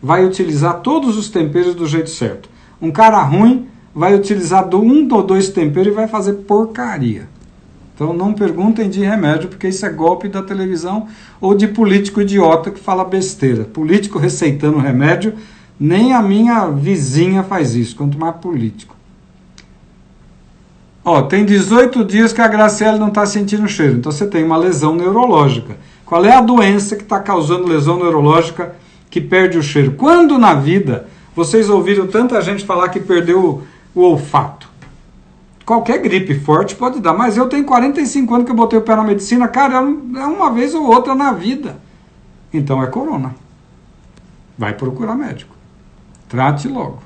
vai utilizar todos os temperos do jeito certo. Um cara ruim vai utilizar um ou dois temperos e vai fazer porcaria. Então não perguntem de remédio, porque isso é golpe da televisão ou de político idiota que fala besteira. Político receitando remédio, nem a minha vizinha faz isso, quanto mais político. Ó, tem 18 dias que a Graciele não está sentindo cheiro, então você tem uma lesão neurológica. Qual é a doença que está causando lesão neurológica que perde o cheiro? Quando na vida vocês ouviram tanta gente falar que perdeu o olfato? Qualquer gripe forte pode dar, mas eu tenho 45 anos que eu botei o pé na medicina, cara, é uma vez ou outra na vida. Então é corona. Vai procurar médico. Trate logo.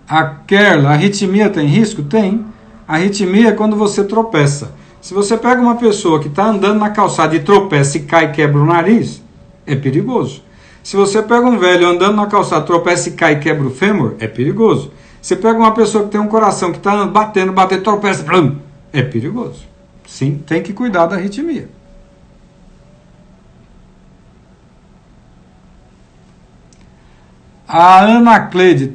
A Kerla, a arritmia tem risco? Tem. A arritmia é quando você tropeça. Se você pega uma pessoa que está andando na calçada e tropeça e cai e quebra o nariz, é perigoso. Se você pega um velho andando na calçada, tropeça e cai e quebra o fêmur, é perigoso. Você pega uma pessoa que tem um coração que está batendo, tropeça, é perigoso. Sim, tem que cuidar da arritmia. A Ana Cleide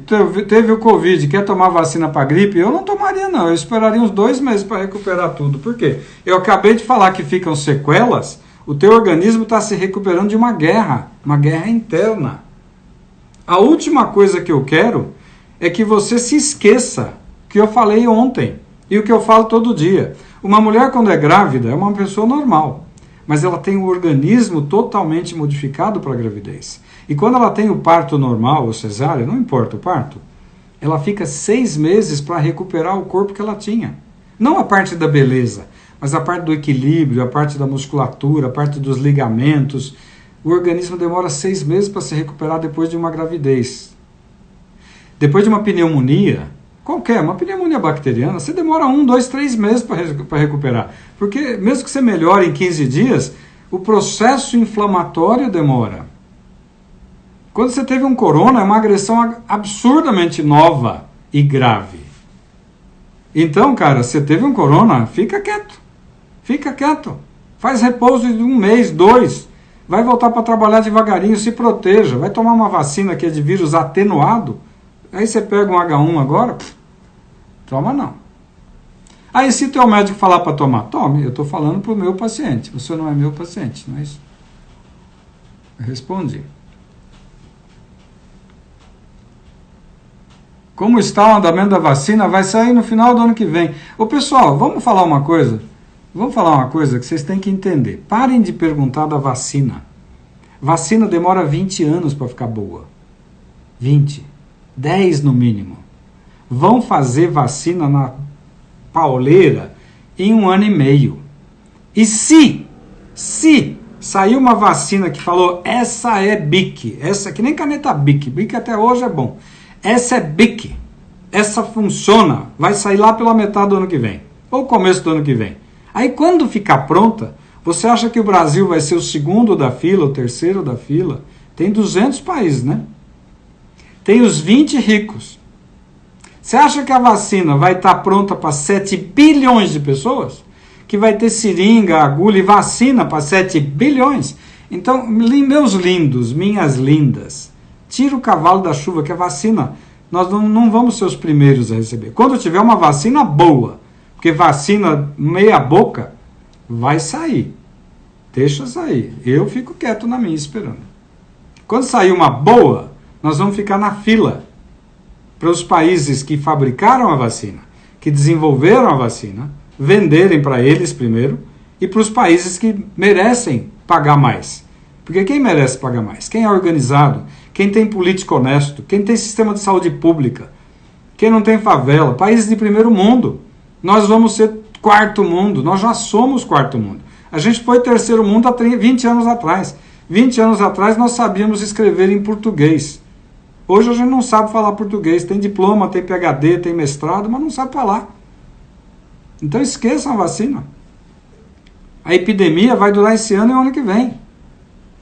teve o Covid, quer tomar vacina para gripe? Eu não tomaria não, eu esperaria uns 2 meses para recuperar tudo. Por quê? Eu acabei de falar que ficam sequelas, o teu organismo está se recuperando de uma guerra interna. A última coisa que eu quero é que você se esqueça que eu falei ontem e o que eu falo todo dia. Uma mulher quando é grávida é uma pessoa normal, mas ela tem o organismo totalmente modificado para a gravidez. E quando ela tem o parto normal ou cesárea, não importa o parto, ela fica 6 meses para recuperar o corpo que ela tinha. Não a parte da beleza, mas a parte do equilíbrio, a parte da musculatura, a parte dos ligamentos. O organismo demora 6 meses para se recuperar depois de uma gravidez. Depois de uma pneumonia, qualquer, uma pneumonia bacteriana, você demora 1, 2, 3 meses para recuperar. Porque mesmo que você melhore em 15 dias, o processo inflamatório demora. Quando você teve um corona, é uma agressão absurdamente nova e grave. Então, cara, você teve um corona, fica quieto. Fica quieto. Faz repouso de 1 mês, 2. Vai voltar para trabalhar devagarinho, se proteja. Vai tomar uma vacina que é de vírus atenuado. Aí você pega um H1 agora, toma não. Aí se teu médico falar para tomar, tome. Eu estou falando para o meu paciente. Você não é meu paciente, não é isso? Eu respondi. Como está o andamento da vacina? Vai sair no final do ano que vem. Ô pessoal, vamos falar uma coisa? Vamos falar uma coisa que vocês têm que entender. Parem de perguntar da vacina. Vacina demora 20 anos para ficar boa. 20. 10 no mínimo. Vão fazer vacina na pauleira em 1 ano e meio. E se saiu uma vacina que falou, essa é BIC, essa que nem caneta BIC, BIC até hoje é bom. Essa é BIC, essa funciona, vai sair lá pela metade do ano que vem, ou começo do ano que vem. Aí quando ficar pronta, você acha que o Brasil vai ser o 2º da fila, o 3º da fila? Tem 200 países, né? Tem os 20 ricos. Você acha que a vacina vai estar pronta para 7 bilhões de pessoas? Que vai ter seringa, agulha e vacina para 7 bilhões? Então, meus lindos, minhas lindas, tira o cavalo da chuva, que é vacina. Nós não vamos ser os primeiros a receber. Quando tiver uma vacina boa, porque vacina meia boca, vai sair. Deixa sair. Eu fico quieto na minha esperando. Quando sair uma boa, nós vamos ficar na fila para os países que fabricaram a vacina, que desenvolveram a vacina, venderem para eles primeiro, e para os países que merecem pagar mais. Porque quem merece pagar mais? Quem é organizado, quem tem político honesto, quem tem sistema de saúde pública, quem não tem favela, países de primeiro mundo. Nós vamos ser 4º mundo, nós já somos 4º mundo. A gente foi 3º mundo há 20 anos atrás. 20 anos atrás nós sabíamos escrever em português. Hoje a gente não sabe falar português, tem diploma, tem PhD, tem mestrado, mas não sabe falar. Então esqueçam a vacina. A epidemia vai durar esse ano e o ano que vem.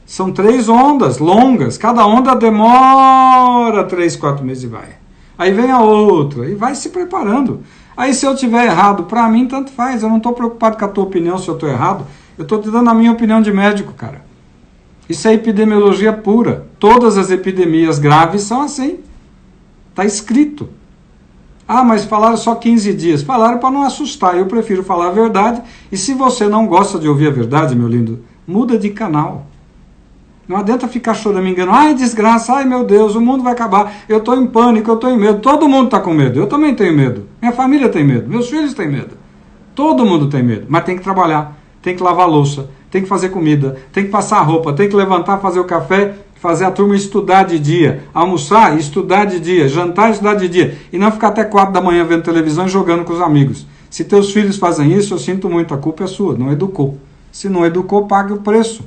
São 3 ondas longas, cada onda demora 3, 4 meses e vai. Aí vem a outra, e vai se preparando. Aí se eu tiver errado, para mim tanto faz, eu não estou preocupado com a tua opinião se eu estou errado, eu estou te dando a minha opinião de médico, cara. Isso é epidemiologia pura. Todas as epidemias graves são assim. Está escrito. Ah, mas falaram só 15 dias. Falaram para não assustar, eu prefiro falar a verdade, e se você não gosta de ouvir a verdade, meu lindo, muda de canal. Não adianta ficar choramingando, ai desgraça, ai meu Deus, o mundo vai acabar, eu estou em pânico, eu estou em medo, todo mundo está com medo, eu também tenho medo, minha família tem medo, meus filhos têm medo, todo mundo tem medo, mas tem que trabalhar, tem que lavar a louça, tem que fazer comida, tem que passar a roupa, tem que levantar, fazer o café, fazer a turma estudar de dia, almoçar e estudar de dia, jantar e estudar de dia, e não ficar até 4 da manhã vendo televisão e jogando com os amigos. Se teus filhos fazem isso, eu sinto muito, a culpa é sua, não educou. Se não educou, pague o preço.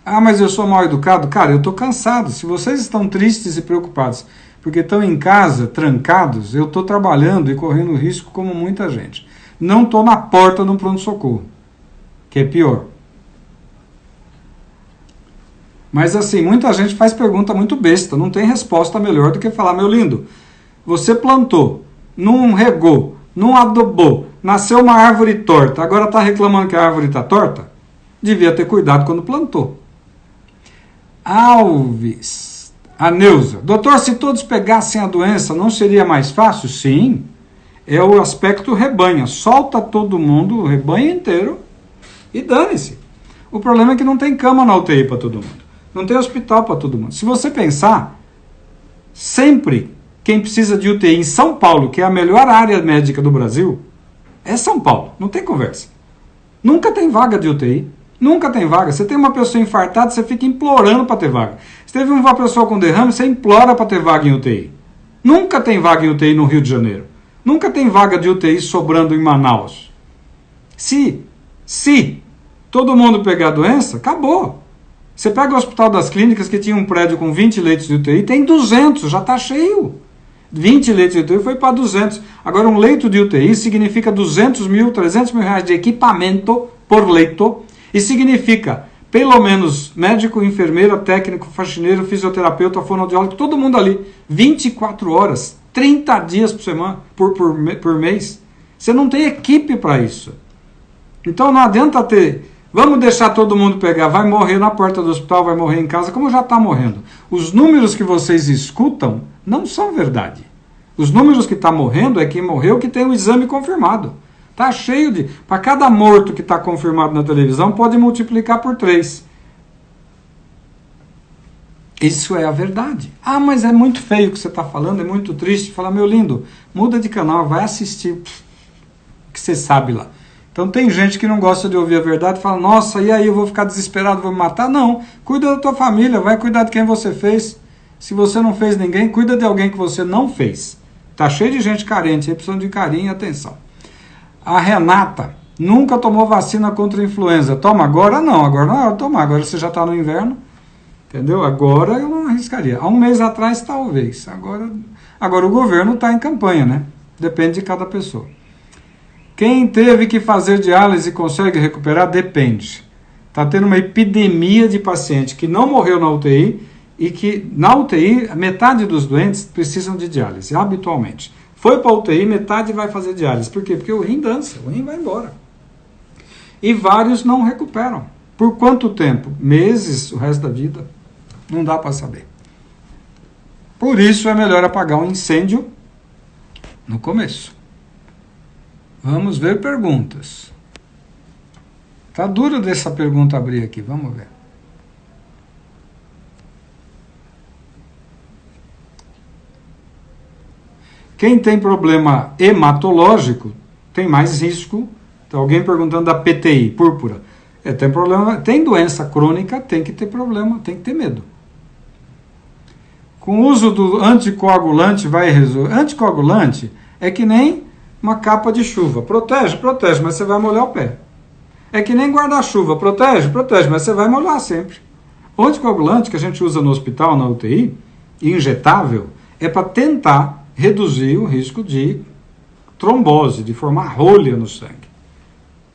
Ah, mas eu sou mal educado? Cara, eu estou cansado. Se vocês estão tristes e preocupados porque estão em casa, trancados, eu estou trabalhando e correndo risco como muita gente. Não estou na porta de um pronto-socorro, que é pior. Mas assim, muita gente faz pergunta muito besta, não tem resposta melhor do que falar, meu lindo, você plantou, não regou, não adubou, nasceu uma árvore torta, agora está reclamando que a árvore está torta? Devia ter cuidado quando plantou. Alves. A Neuza. Doutor, se todos pegassem a doença, não seria mais fácil? Sim. É o aspecto rebanho. Solta todo mundo, o rebanho inteiro, e dane-se. O problema é que não tem cama na UTI para todo mundo. Não tem hospital para todo mundo. Se você pensar, sempre quem precisa de UTI em São Paulo, que é a melhor área médica do Brasil, é São Paulo. Não tem conversa. Nunca tem vaga de UTI. Nunca tem vaga. Você tem uma pessoa infartada, você fica implorando para ter vaga. Se teve uma pessoa com derrame, você implora para ter vaga em UTI. Nunca tem vaga em UTI no Rio de Janeiro. Nunca tem vaga de UTI sobrando em Manaus. Se todo mundo pegar a doença, acabou. Você pega o Hospital das Clínicas, que tinha um prédio com 20 leitos de UTI, tem 200, já está cheio. 20 leitos de UTI foi para 200. Agora, um leito de UTI significa 200 mil, 300 mil reais de equipamento por leito, e significa, pelo menos, médico, enfermeira, técnico, faxineiro, fisioterapeuta, fonoaudiólogo, todo mundo ali, 24 horas, 30 dias por semana, por mês. Você não tem equipe para isso. Então não adianta ter, vamos deixar todo mundo pegar, vai morrer na porta do hospital, vai morrer em casa, como já está morrendo. Os números que vocês escutam não são verdade. Os números que está morrendo é quem morreu que tem o exame confirmado. Está cheio de... Para cada morto que está confirmado na televisão, pode multiplicar por 3. Isso é a verdade. Ah, mas é muito feio o que você está falando, é muito triste. Fala, meu lindo, muda de canal, vai assistir o que você sabe lá. Então tem gente que não gosta de ouvir a verdade e fala, nossa, e aí eu vou ficar desesperado, vou me matar? Não, cuida da tua família, vai cuidar de quem você fez. Se você não fez ninguém, cuida de alguém que você não fez. Está cheio de gente carente, aí precisando de carinho e atenção. A Renata nunca tomou vacina contra a influenza. Toma agora? Não, agora não é hora de tomar. Agora você já está no inverno, entendeu? Agora eu não arriscaria. Há um mês atrás, talvez. Agora o governo está em campanha, né? Depende de cada pessoa. Quem teve que fazer diálise consegue recuperar? Depende. Está tendo uma epidemia de paciente que não morreu na UTI e que na UTI metade dos doentes precisam de diálise, habitualmente. Foi para a UTI, metade vai fazer diálise. Por quê? Porque o rim dança, o rim vai embora. E vários não recuperam. Por quanto tempo? Meses, o resto da vida? Não dá para saber. Por isso é melhor apagar um incêndio no começo. Vamos ver perguntas. Tá duro dessa pergunta abrir aqui, vamos ver. Quem tem problema hematológico tem mais risco. Então, alguém perguntando da PTI, púrpura. Tem problema, tem doença crônica, tem que ter problema, tem que ter medo. Com o uso do anticoagulante vai resolver. Anticoagulante é que nem uma capa de chuva. Protege, mas você vai molhar o pé. É que nem guarda-chuva. Protege, mas você vai molhar sempre. O anticoagulante que a gente usa no hospital, na UTI, injetável, é para tentar reduzir o risco de trombose, de formar rolha no sangue.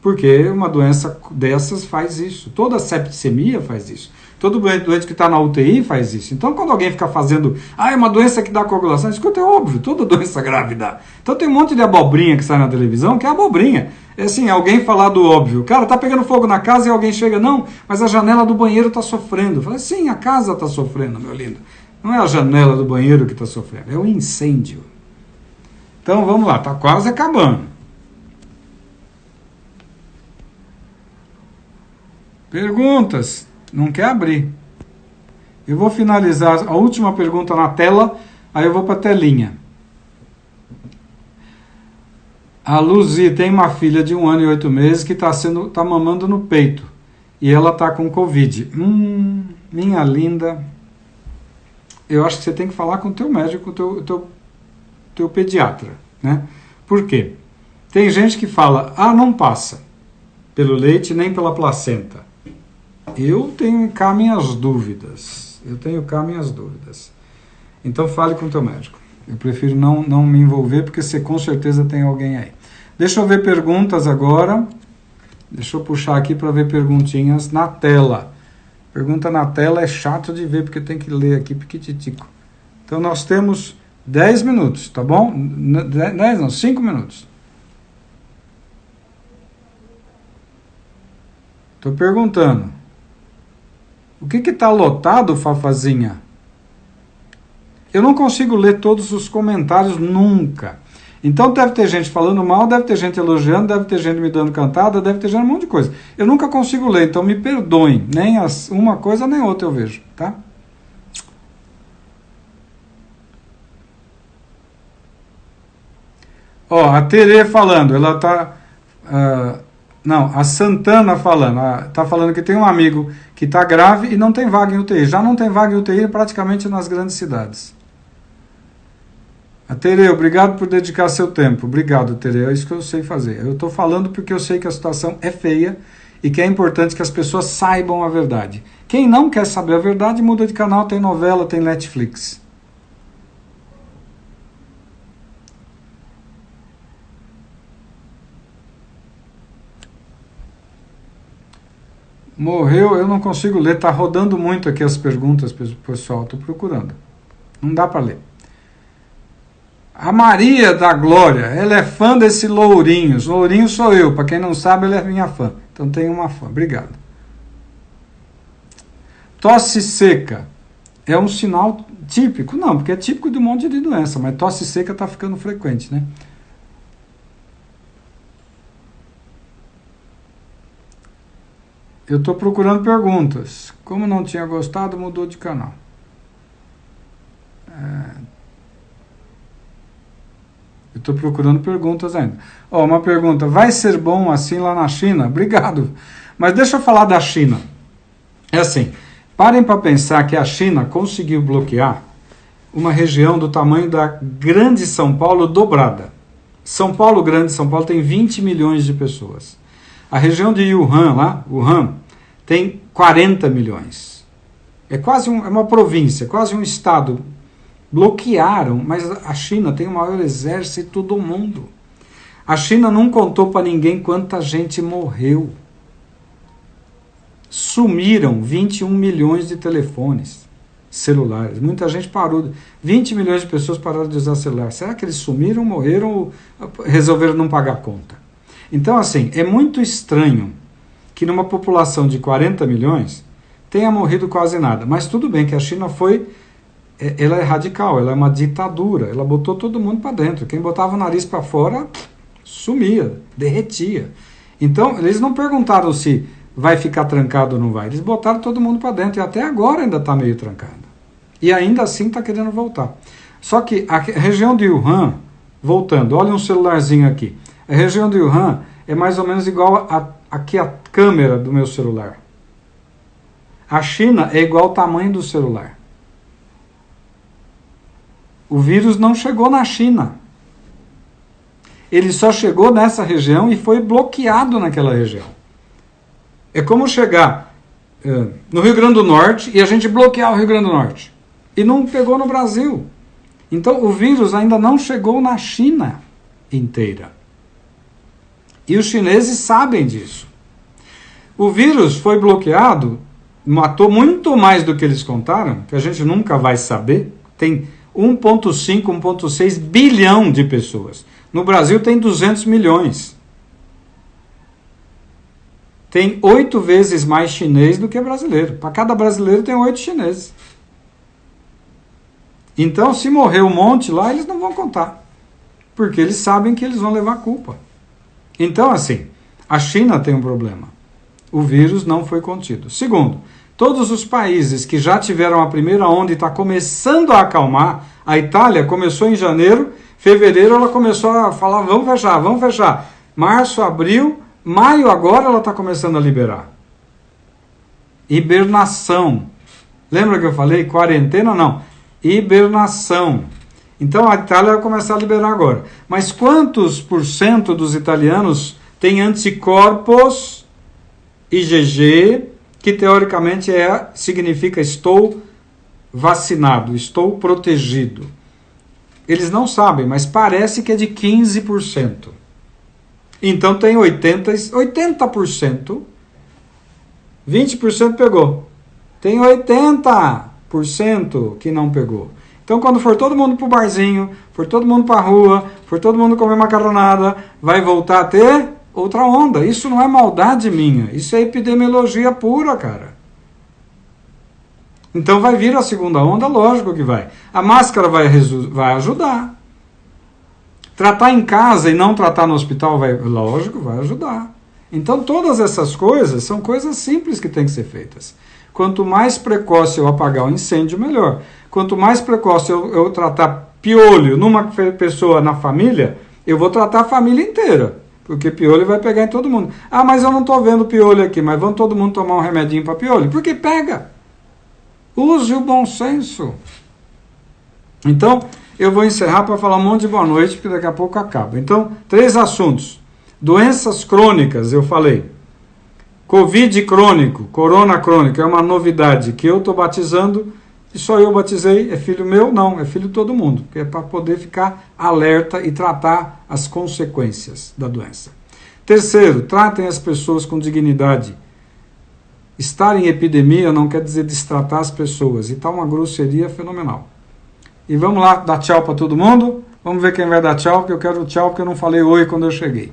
Porque uma doença dessas faz isso. Toda septicemia faz isso. Todo doente que está na UTI faz isso. Então, quando alguém fica fazendo, é uma doença que dá coagulação, escuta, é óbvio, toda doença grave dá. Então, tem um monte de abobrinha que sai na televisão, que é abobrinha. É assim, alguém falar do óbvio. Cara, tá pegando fogo na casa e alguém chega, não, mas a janela do banheiro está sofrendo. Fala, sim, a casa está sofrendo, meu lindo. Não é a janela do banheiro que está sofrendo, é o incêndio. Então, vamos lá, está quase acabando. Perguntas. Não quer abrir. Eu vou finalizar a última pergunta na tela, aí eu vou para a telinha. A Luzi tem uma filha de 1 ano e 8 meses que tá mamando no peito. E ela está com Covid. Minha linda, eu acho que você tem que falar com o teu médico, com o teu pediatra, né? Por quê? Tem gente que fala, não passa pelo leite nem pela placenta. Eu tenho cá minhas dúvidas. Então fale com o teu médico. Eu prefiro não me envolver, porque você com certeza tem alguém aí. Deixa eu ver perguntas agora. Deixa eu puxar aqui para ver perguntinhas na tela. Pergunta na tela é chato de ver, porque tem que ler aqui piquititico. Então nós temos 10 minutos, tá bom? 10 não, 5 minutos. Estou perguntando. O que está lotado, Fafazinha? Eu não consigo ler todos os comentários nunca. Então deve ter gente falando mal, deve ter gente elogiando, deve ter gente me dando cantada, deve ter gente um monte de coisa. Eu nunca consigo ler, então me perdoem. Nem uma coisa nem outra eu vejo, tá? Ó, a Tere falando, ela tá... não, a Santana falando, tá falando que tem um amigo que tá grave e não tem vaga em UTI. Já não tem vaga em UTI praticamente nas grandes cidades. A Tere, obrigado por dedicar seu tempo. Obrigado, Tere, é isso que eu sei fazer. Eu tô falando porque eu sei que a situação é feia e que é importante que as pessoas saibam a verdade. Quem não quer saber a verdade, muda de canal, tem novela, tem Netflix. Morreu, eu não consigo ler, tá rodando muito aqui as perguntas, pessoal, tô procurando. Não dá para ler. A Maria da Glória, ela é fã desse Lourinhos. Lourinho sou eu, para quem não sabe, ela é minha fã. Então tem uma fã, obrigado. Tosse seca, é um sinal típico? Não, porque é típico de um monte de doença, mas tosse seca tá ficando frequente, né? Eu estou procurando perguntas. Como não tinha gostado, mudou de canal. Eu estou procurando perguntas ainda. Ó, uma pergunta. Vai ser bom assim lá na China? Obrigado. Mas deixa eu falar da China. É assim, parem para pensar que a China conseguiu bloquear uma região do tamanho da Grande São Paulo dobrada. São Paulo, Grande São Paulo, tem 20 milhões de pessoas. A região de Wuhan, lá, Wuhan, tem 40 milhões. É quase é uma província, quase um estado. Bloquearam, mas a China tem o maior exército do mundo. A China não contou para ninguém quanta gente morreu. Sumiram 21 milhões de telefones celulares. Muita gente parou. 20 milhões de pessoas pararam de usar celular. Será que eles sumiram, morreram ou resolveram não pagar a conta? Então, assim, é muito estranho que numa população de 40 milhões tenha morrido quase nada. Mas tudo bem que a China ela é radical, ela é uma ditadura. Ela botou todo mundo para dentro. Quem botava o nariz para fora, sumia, derretia. Então, eles não perguntaram se vai ficar trancado ou não vai. Eles botaram todo mundo para dentro. E até agora ainda está meio trancado. E ainda assim está querendo voltar. Só que a região de Wuhan, voltando, olha um celularzinho aqui. A região de Wuhan é mais ou menos igual aqui a câmera do meu celular. A China é igual ao tamanho do celular. O vírus não chegou na China. Ele só chegou nessa região e foi bloqueado naquela região. É como chegar no Rio Grande do Norte e a gente bloquear o Rio Grande do Norte. E não pegou no Brasil. Então o vírus ainda não chegou na China inteira. E os chineses sabem disso. O vírus foi bloqueado, matou muito mais do que eles contaram, que a gente nunca vai saber. Tem 1,5, 1,6 bilhão de pessoas. No Brasil tem 200 milhões. Tem 8 vezes mais chinês do que brasileiro. Para cada brasileiro tem 8 chineses. Então, se morrer um monte lá, eles não vão contar. Porque eles sabem que eles vão levar a culpa. Então, assim, a China tem um problema. O vírus não foi contido. Segundo, todos os países que já tiveram a primeira onda e está começando a acalmar, a Itália começou em janeiro, fevereiro ela começou a falar, vamos fechar, vamos fechar. Março, abril, maio agora ela está começando a liberar. Hibernação. Lembra que eu falei? Quarentena não. Hibernação. Então a Itália vai começar a liberar agora. Mas quantos por cento dos italianos têm anticorpos IgG, que teoricamente significa estou vacinado, estou protegido? Eles não sabem, mas parece que é de 15%. Então tem 80%, 20% pegou. Tem 80% que não pegou. Então, quando for todo mundo pro barzinho, for todo mundo pra rua, for todo mundo comer macarronada, vai voltar a ter outra onda. Isso não é maldade minha, isso é epidemiologia pura, cara. Então vai vir a segunda onda, lógico que vai. A máscara vai ajudar. Tratar em casa e não tratar no hospital, lógico, vai ajudar. Então todas essas coisas são coisas simples que têm que ser feitas. Quanto mais precoce eu apagar o incêndio, melhor. Quanto mais precoce eu tratar piolho numa pessoa na família, eu vou tratar a família inteira. Porque piolho vai pegar em todo mundo. Ah, mas eu não estou vendo piolho aqui, mas vamos todo mundo tomar um remedinho para piolho? Porque pega. Use o bom senso. Então, eu vou encerrar para falar um monte de boa noite, porque daqui a pouco acaba. Então, 3 assuntos. Doenças crônicas, eu falei. Covid crônico, corona crônico, é uma novidade que eu estou batizando, e só eu batizei. É filho meu? Não, é filho de todo mundo, porque é para poder ficar alerta e tratar as consequências da doença. Terceiro, tratem as pessoas com dignidade. Estar em epidemia não quer dizer destratar as pessoas, e tá uma grosseria fenomenal. E vamos lá dar tchau para todo mundo. Vamos ver quem vai dar tchau, porque eu quero tchau, porque eu não falei oi quando eu cheguei.